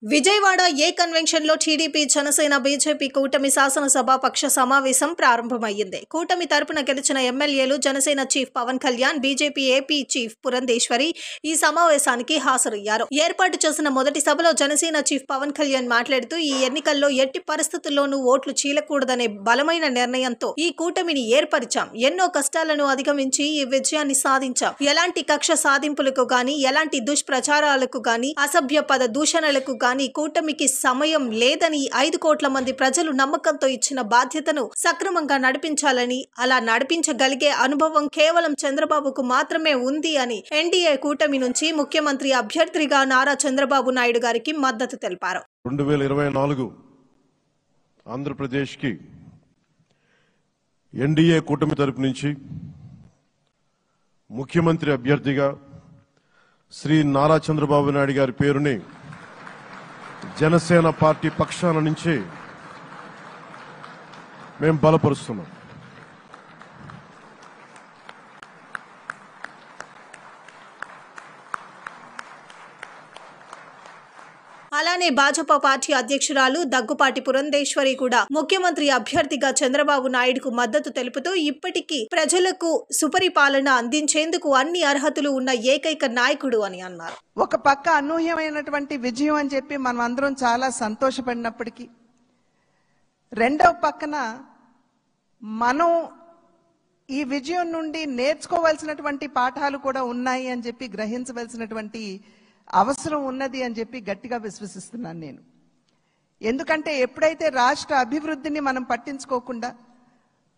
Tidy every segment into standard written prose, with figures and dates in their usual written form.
Vijayawada A convention లో TDP Janasena BJP కూటమి శాసనసభ పక్ష సమావేశం ప్రారంభమైంది. కూటమి తరపున గెలిచిన ఎమ్మెల్యేలు Janasena chief Pawan Kalyan, BJP AP chief Purandeswari ఈ సమావేశానికి హాజరయ్యారు. ఏర్పాటు చేసిన మొదటి సభలో జనసేన చీఫ్ పవన్ కళ్యాణ్ మాట్లాడుతూ ఈ ఎన్నికల్లో ఎట్టి పరిస్థితుల్లోనూ ఓట్లు చీలకూడదనే బలమైన నిర్ణయంతో ఈ కూటమిని ఏర్పరిచాం. ఎన్నో కష్టాలను అధిగమించి ఈ విజయాన్ని సాధించాం. ఎలాంటి కక్ష సాధింపులకు గాని, ఎలాంటి దుష్ప్రచారాలకు గాని, అసభ్య పద దూషణలకు గాని కూటమికి సమయం లేదని 5 కోట్ల మంది ప్రజలు నమ్మకంతో ఇచ్చిన బాధ్యతను సక్రమంగా నడిపించాలని, అలా నడిపించగలిగే అనుభవం కేవలం చంద్రబాబుకు మాత్రమే ఉంది అని ఎన్డీఏ కూటమి నుంచి ముఖ్యమంత్రి అభ్యర్థిగా నారా చంద్రబాబు నాయుడు గారికి మద్దతు తెలిపారు. 2024 ఆంధ్రప్రదేశ్ కి ఎన్డీఏ కూటమి తరపు నుంచి ముఖ్యమంత్రి అభ్యర్థిగా శ్రీ నారా చంద్రబాబు నాయుడు గారి పేరుని జనసేన పార్టీ పక్షాన నుంచి మేము బలపరుస్తున్నాం. అలానే భాజపా పార్టీ అధ్యక్షురాలు దగ్గుపాటి పురంధేశ్వరి కూడా ముఖ్యమంత్రి అభ్యర్థిగా చంద్రబాబు నాయుడుకు మద్దతు తెలుపుతూ ఇప్పటికీ ప్రజలకు సుపరిపాలన అందించేందుకు అన్ని అర్హతలు ఉన్న ఏకైక నాయకుడు అని అన్నారు. ఒక పక్క అనూహ్యమైనటువంటి విజయం అని చెప్పి మనం అందరం చాలా సంతోషపడినప్పటికీ, రెండవ పక్కన మనం ఈ విజయం నుండి నేర్చుకోవాల్సినటువంటి పాఠాలు కూడా ఉన్నాయి అని చెప్పి గ్రహించవలసినటువంటి అవసరం ఉన్నది అని చెప్పి గట్టిగా విశ్వసిస్తున్నాను నేను. ఎందుకంటే ఎప్పుడైతే రాష్ట్ర అభివృద్ధిని మనం పట్టించుకోకుండా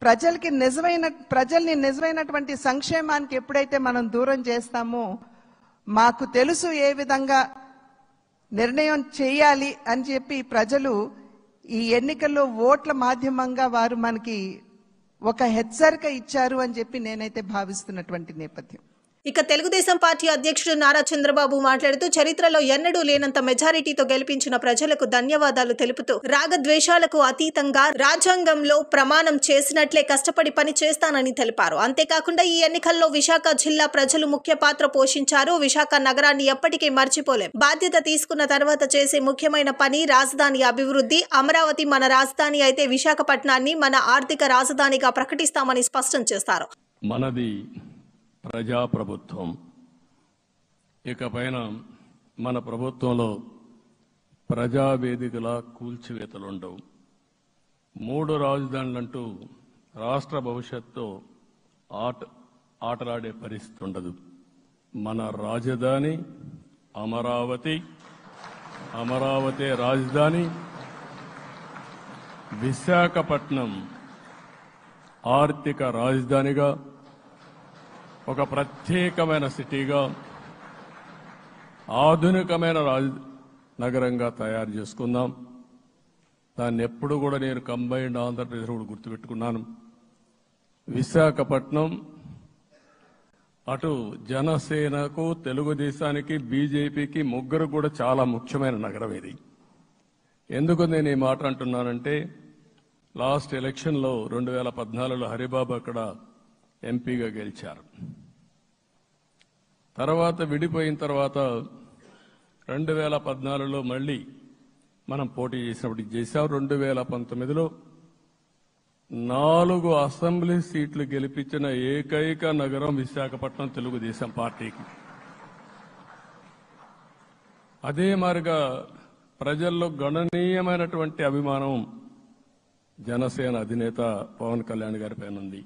ప్రజల్ని నిజమైనటువంటి సంక్షేమానికి ఎప్పుడైతే మనం దూరం చేస్తామో, మాకు తెలుసు ఏ విధంగా నిర్ణయం చేయాలి అని చెప్పి ప్రజలు ఈ ఎన్నికల్లో ఓట్ల మాధ్యమంగా వారు మనకి ఒక హెచ్చరిక ఇచ్చారు అని చెప్పి నేనైతే భావిస్తున్నటువంటి నేపథ్యం. ఇక తెలుగుదేశం పార్టీ అధ్యక్షుడు నారా చంద్రబాబు మాట్లాడుతూ చరిత్రలో ఎన్నడూ లేనంత మెజారిటీతో గెలిపించిన ప్రజలకు ధన్యవాదాలు తెలుపుతూ రాగద్వేషాలకు అతీతంగా రాజ్యాంగంలో ప్రమాణం చేసినట్లే కష్టపడి పని చేస్తానని తెలిపారు. అంతేకాకుండా ఈ ఎన్నికల్లో విశాఖ జిల్లా ప్రజలు ముఖ్య పాత్ర పోషించారు. విశాఖ నగరాన్ని ఎప్పటికీ మర్చిపోలేం. బాధ్యత తీసుకున్న తర్వాత చేసే ముఖ్యమైన పని రాజధాని అభివృద్ధి. అమరావతి మన రాజధాని అయితే విశాఖపట్నాన్ని మన ఆర్థిక రాజధానిగా ప్రకటిస్తామని స్పష్టం చేస్తారు. మనది ప్రజాప్రభుత్వం. ఇకపైన మన ప్రభుత్వంలో ప్రజావేదికల కూల్చివేతలుండవు. 3 రాజధానులంటూ రాష్ట్ర భవిష్యత్తు ఆటలాడే పరిస్థితి ఉండదు. మన రాజధాని అమరావతి, అమరావతి రాజధాని. విశాఖపట్నం ఆర్థిక రాజధానిగా, ఒక ప్రత్యేకమైన సిటీగా, ఆధునికమైన నగరంగా తయారు చేసుకుందాం. దాన్ని ఎప్పుడు కూడా నేను కంబైన్డ్ ఆంధ్రప్రదేశ్ కూడా గుర్తుపెట్టుకున్నాను. విశాఖపట్నం అటు జనసేనకు, తెలుగుదేశానికి, బీజేపీకి ముగ్గురు కూడా చాలా ముఖ్యమైన నగరం ఇది. ఎందుకు నేను ఈ మాట అంటున్నానంటే, లాస్ట్ ఎలక్షన్లో 2014లో హరిబాబు అక్కడ ఎంపీగా గెలిచారు. తర్వాత విడిపోయిన తర్వాత 2014లో మళ్ళీ మనం పోటీ చేసినప్పుడు చేశాం. 2019లో 4 అసెంబ్లీ సీట్లు గెలిపించిన ఏకైక నగరం విశాఖపట్నం తెలుగుదేశం పార్టీకి. అదే మాదిరిగా ప్రజల్లో గణనీయమైనటువంటి అభిమానం జనసేన అధినేత పవన్ కళ్యాణ్ గారి పైన ఉంది.